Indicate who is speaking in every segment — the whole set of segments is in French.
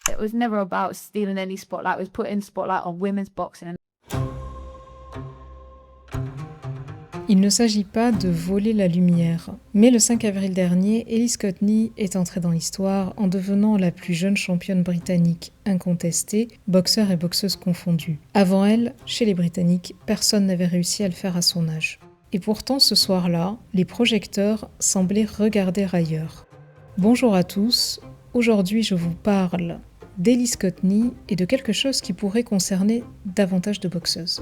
Speaker 1: It was never about stealing any spotlight. It was putting spotlight on women's boxing.
Speaker 2: Il ne s'agit pas de voler la lumière, mais le 5 avril dernier, Ellie Scotney est entrée dans l'histoire en devenant la plus jeune championne britannique incontestée, boxeur et boxeuse confondus. Avant elle, chez les Britanniques, personne n'avait réussi à le faire à son âge. Et pourtant, ce soir-là, les projecteurs semblaient regarder ailleurs. Bonjour à tous, aujourd'hui je vous parle d'Ellie Scotney et de quelque chose qui pourrait concerner davantage de boxeuses.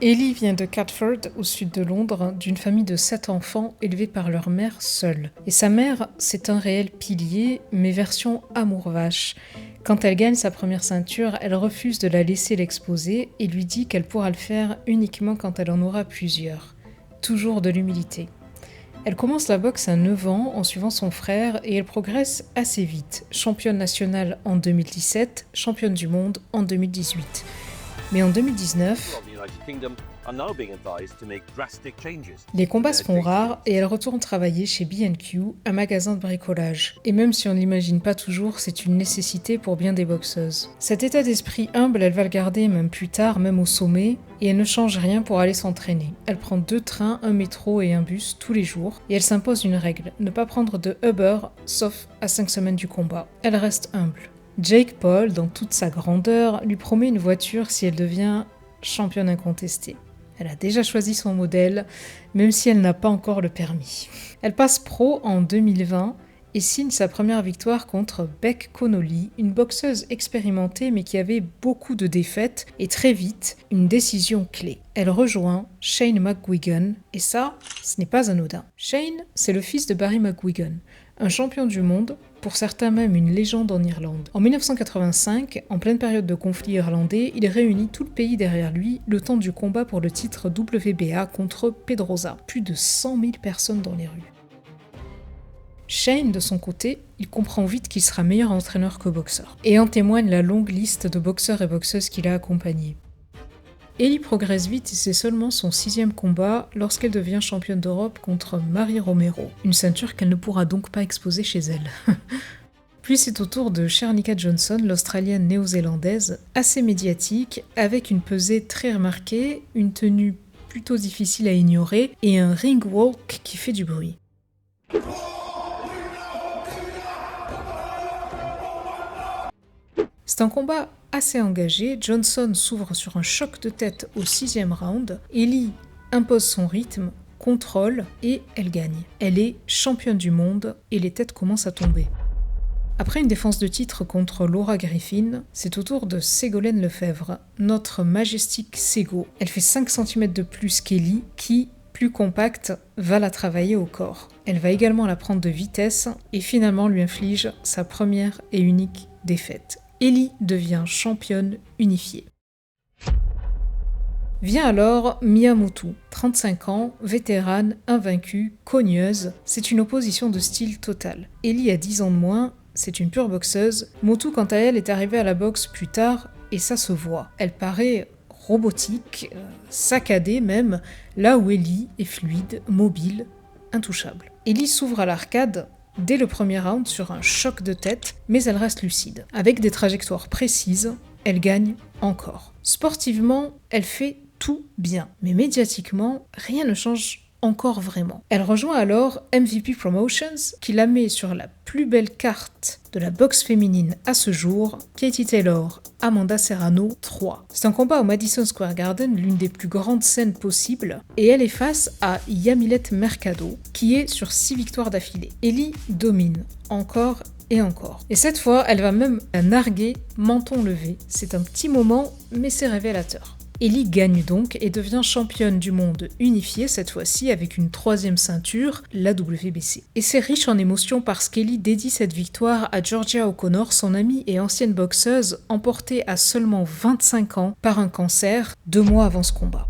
Speaker 2: Ellie vient de Catford, au sud de Londres, d'une famille de 7 enfants élevés par leur mère seule. Et sa mère, c'est un réel pilier, mais version amour vache. Quand elle gagne sa première ceinture, elle refuse de la laisser l'exposer et lui dit qu'elle pourra le faire uniquement quand elle en aura plusieurs. Toujours de l'humilité. Elle commence la boxe à 9 ans en suivant son frère et elle progresse assez vite. Championne nationale en 2017, championne du monde en 2018. Mais en 2019, les combats se font rares et elle retourne travailler chez B&Q, un magasin de bricolage. Et même si on ne l'imagine pas toujours, c'est une nécessité pour bien des boxeuses. Cet état d'esprit humble, elle va le garder même plus tard, même au sommet, et elle ne change rien pour aller s'entraîner. Elle prend 2 trains, un métro et un bus tous les jours, et elle s'impose une règle, ne pas prendre de Uber, sauf à 5 semaines du combat. Elle reste humble. Jake Paul, dans toute sa grandeur, lui promet une voiture si elle devient championne incontestée. Elle a déjà choisi son modèle, même si elle n'a pas encore le permis. Elle passe pro en 2020 et signe sa première victoire contre Bec Connolly, une boxeuse expérimentée mais qui avait beaucoup de défaites et très vite, une décision clé. Elle rejoint Shane McGuigan et ça, ce n'est pas anodin. Shane, c'est le fils de Barry McGuigan, un champion du monde, pour certains même une légende en Irlande. En 1985, en pleine période de conflit irlandais, il réunit tout le pays derrière lui le temps du combat pour le titre WBA contre Pedrosa. Plus de 100 000 personnes dans les rues. Shane, de son côté, il comprend vite qu'il sera meilleur entraîneur que boxeur. Et en témoigne la longue liste de boxeurs et boxeuses qu'il a accompagnés. Ellie progresse vite et c'est seulement son 6e combat lorsqu'elle devient championne d'Europe contre Marie Romero, une ceinture qu'elle ne pourra donc pas exposer chez elle. Puis c'est au tour de Shernicka Johnson, l'Australienne néo-zélandaise, assez médiatique, avec une pesée très remarquée, une tenue plutôt difficile à ignorer et un ring walk qui fait du bruit. C'est un combat assez engagé, Johnson s'ouvre sur un choc de tête au 6e round, Ellie impose son rythme, contrôle et elle gagne. Elle est championne du monde et les têtes commencent à tomber. Après une défense de titre contre Laura Griffin, c'est au tour de Ségolène Lefebvre, notre majestique Ségo. Elle fait 5 cm de plus qu'Ellie qui, plus compacte, va la travailler au corps. Elle va également la prendre de vitesse et finalement lui inflige sa première et unique défaite. Ellie devient championne unifiée. Vient alors Mia Motu, 35 ans, vétérane, invaincue, cogneuse, c'est une opposition de style totale. Ellie a 10 ans de moins, c'est une pure boxeuse. Motu, quant à elle, est arrivée à la boxe plus tard et ça se voit. Elle paraît robotique, saccadée même, là où Ellie est fluide, mobile, intouchable. Ellie s'ouvre à l'arcade dès le premier round sur un choc de tête, mais elle reste lucide. Avec des trajectoires précises, elle gagne encore. Sportivement, elle fait tout bien, mais médiatiquement, rien ne change encore vraiment. Elle rejoint alors MVP Promotions, qui la met sur la plus belle carte de la boxe féminine à ce jour, Katie Taylor, Amanda Serrano 3. C'est un combat au Madison Square Garden, l'une des plus grandes scènes possibles, et elle est face à Yamilet Mercado, qui est sur 6 victoires d'affilée. Ellie domine, encore et encore. Et cette fois, elle va même la narguer menton levé. C'est un petit moment, mais c'est révélateur. Ellie gagne donc et devient championne du monde unifiée cette fois-ci avec une 3e ceinture, la WBC. Et c'est riche en émotions parce qu'Ellie dédie cette victoire à Georgia O'Connor, son amie et ancienne boxeuse, emportée à seulement 25 ans par un cancer 2 mois avant ce combat.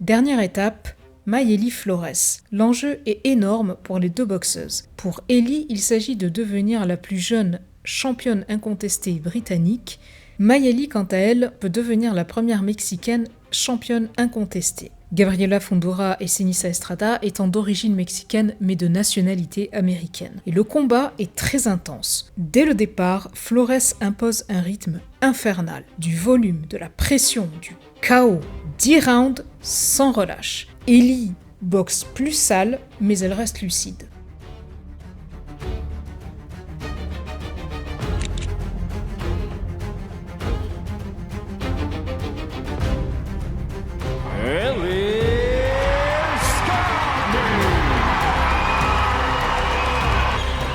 Speaker 2: Dernière étape, Mayeli Flores. L'enjeu est énorme pour les 2 boxeuses. Pour Ellie, il s'agit de devenir la plus jeune championne incontestée britannique. Mayeli, quant à elle, peut devenir la première mexicaine championne incontestée. Gabriela Fundora et Senissa Estrada étant d'origine mexicaine mais de nationalité américaine. Et le combat est très intense. Dès le départ, Flores impose un rythme infernal, du volume, de la pression, du chaos, 10 rounds sans relâche. Ellie boxe plus sale, mais elle reste lucide.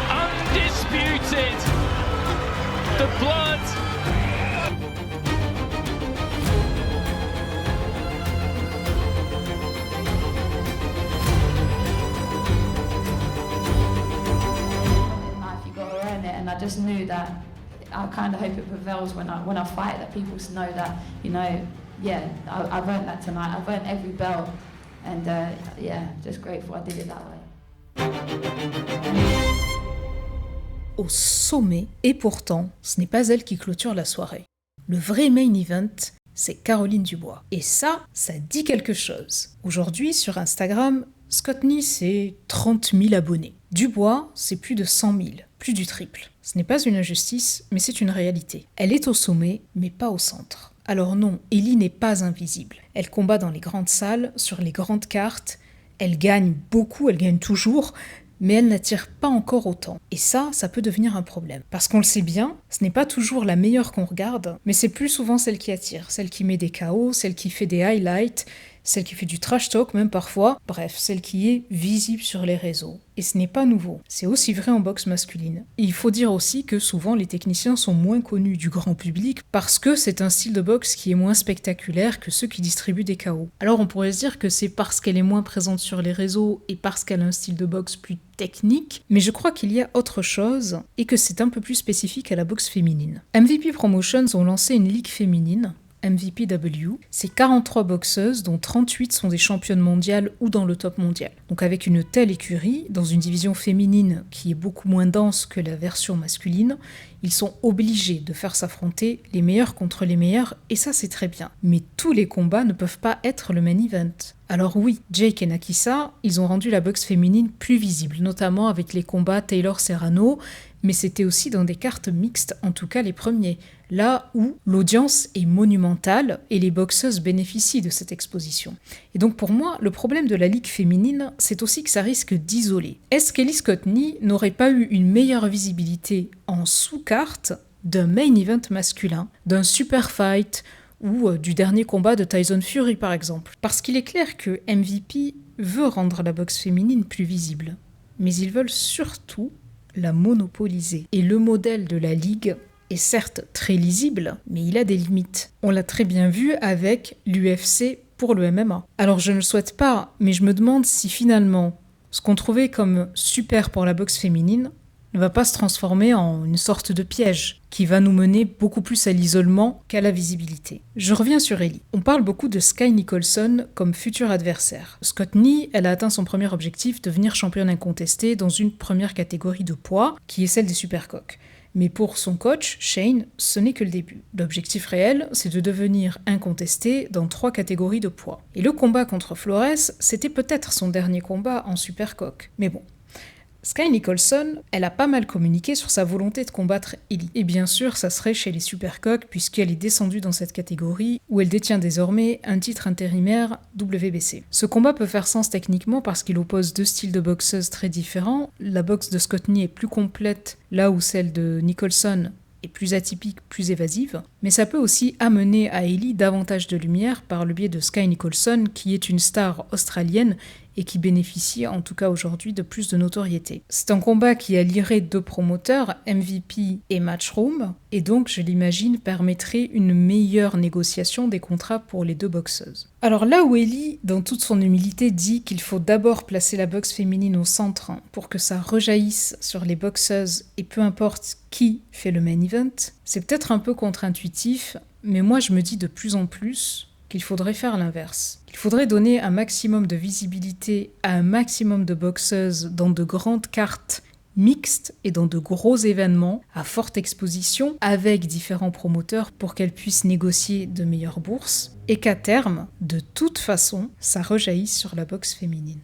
Speaker 3: Undisputed. The blood.
Speaker 1: Life, you got to earn it, and I just knew that. I kind of hope it prevails when I fight, that people know that, you know, yeah, I've earned that tonight. I've earned every belt, and yeah, just grateful I did it that way.
Speaker 2: Au sommet, et pourtant, ce n'est pas elle qui clôture la soirée. Le vrai main event, c'est Caroline Dubois. Et ça dit quelque chose. Aujourd'hui, sur Instagram, Scott Knee, c'est 30 000 abonnés. Dubois, c'est plus de 100 000, plus du triple. Ce n'est pas une injustice, mais c'est une réalité. Elle est au sommet, mais pas au centre. Alors non, Ellie n'est pas invisible. Elle combat dans les grandes salles, sur les grandes cartes. Elle gagne beaucoup, elle gagne toujours, mais elle n'attire pas encore autant. Et ça peut devenir un problème. Parce qu'on le sait bien, ce n'est pas toujours la meilleure qu'on regarde, mais c'est plus souvent celle qui attire, celle qui met des KO, celle qui fait des highlights, celle qui fait du trash talk même parfois, bref, celle qui est visible sur les réseaux. Et ce n'est pas nouveau, c'est aussi vrai en boxe masculine. Et il faut dire aussi que souvent les techniciens sont moins connus du grand public parce que c'est un style de boxe qui est moins spectaculaire que ceux qui distribuent des KO. Alors on pourrait se dire que c'est parce qu'elle est moins présente sur les réseaux et parce qu'elle a un style de boxe plus technique, mais je crois qu'il y a autre chose et que c'est un peu plus spécifique à la boxe féminine. MVP Promotions ont lancé une ligue féminine, MVPW, c'est 43 boxeuses dont 38 sont des championnes mondiales ou dans le top mondial. Donc avec une telle écurie, dans une division féminine qui est beaucoup moins dense que la version masculine, ils sont obligés de faire s'affronter les meilleurs contre les meilleurs, et ça c'est très bien. Mais tous les combats ne peuvent pas être le main event. Alors oui, Jake et Nakisa, ils ont rendu la boxe féminine plus visible, notamment avec les combats Taylor-Serrano, mais c'était aussi dans des cartes mixtes, en tout cas les premiers, là où l'audience est monumentale et les boxeuses bénéficient de cette exposition. Et donc pour moi, le problème de la ligue féminine, c'est aussi que ça risque d'isoler. Est-ce qu'Ellie Scott Knee n'aurait pas eu une meilleure visibilité en sous-carte d'un main event masculin, d'un super fight ou du dernier combat de Tyson Fury par exemple? Parce qu'il est clair que MVP veut rendre la boxe féminine plus visible, mais ils veulent surtout la monopoliser. Et le modèle de la ligue est certes très lisible, mais il a des limites. On l'a très bien vu avec l'UFC pour le MMA. Alors je ne le souhaite pas, mais je me demande si finalement ce qu'on trouvait comme super pour la boxe féminine ne va pas se transformer en une sorte de piège qui va nous mener beaucoup plus à l'isolement qu'à la visibilité. Je reviens sur Ellie. On parle beaucoup de Sky Nicholson comme futur adversaire. Scott Knee, elle a atteint son premier objectif, devenir championne incontestée dans une première catégorie de poids, qui est celle des supercoques. Mais pour son coach, Shane, ce n'est que le début. L'objectif réel, c'est de devenir incontesté dans 3 catégories de poids. Et le combat contre Flores, c'était peut-être son dernier combat en supercoque. Mais bon. Sky Nicholson, elle a pas mal communiqué sur sa volonté de combattre Ellie. Et bien sûr, ça serait chez les supercoques, puisqu'elle est descendue dans cette catégorie, où elle détient désormais un titre intérimaire WBC. Ce combat peut faire sens techniquement parce qu'il oppose 2 styles de boxeuses très différents. La boxe de Scott Knee est plus complète, là où celle de Nicholson est plus atypique, plus évasive, mais ça peut aussi amener à Ellie davantage de lumière par le biais de Sky Nicholson, qui est une star australienne et qui bénéficie en tout cas aujourd'hui de plus de notoriété. C'est un combat qui allierait 2 promoteurs, MVP et Matchroom, et donc je l'imagine permettrait une meilleure négociation des contrats pour les 2 boxeuses. Alors là où Ellie, dans toute son humilité, dit qu'il faut d'abord placer la boxe féminine au centre pour que ça rejaillisse sur les boxeuses et peu importe qui fait le main event, c'est peut-être un peu contre-intuitif, mais moi je me dis de plus en plus qu'il faudrait faire l'inverse. Il faudrait donner un maximum de visibilité à un maximum de boxeuses dans de grandes cartes mixte et dans de gros événements à forte exposition avec différents promoteurs pour qu'elle puisse négocier de meilleures bourses et qu'à terme, de toute façon, ça rejaillisse sur la boxe féminine.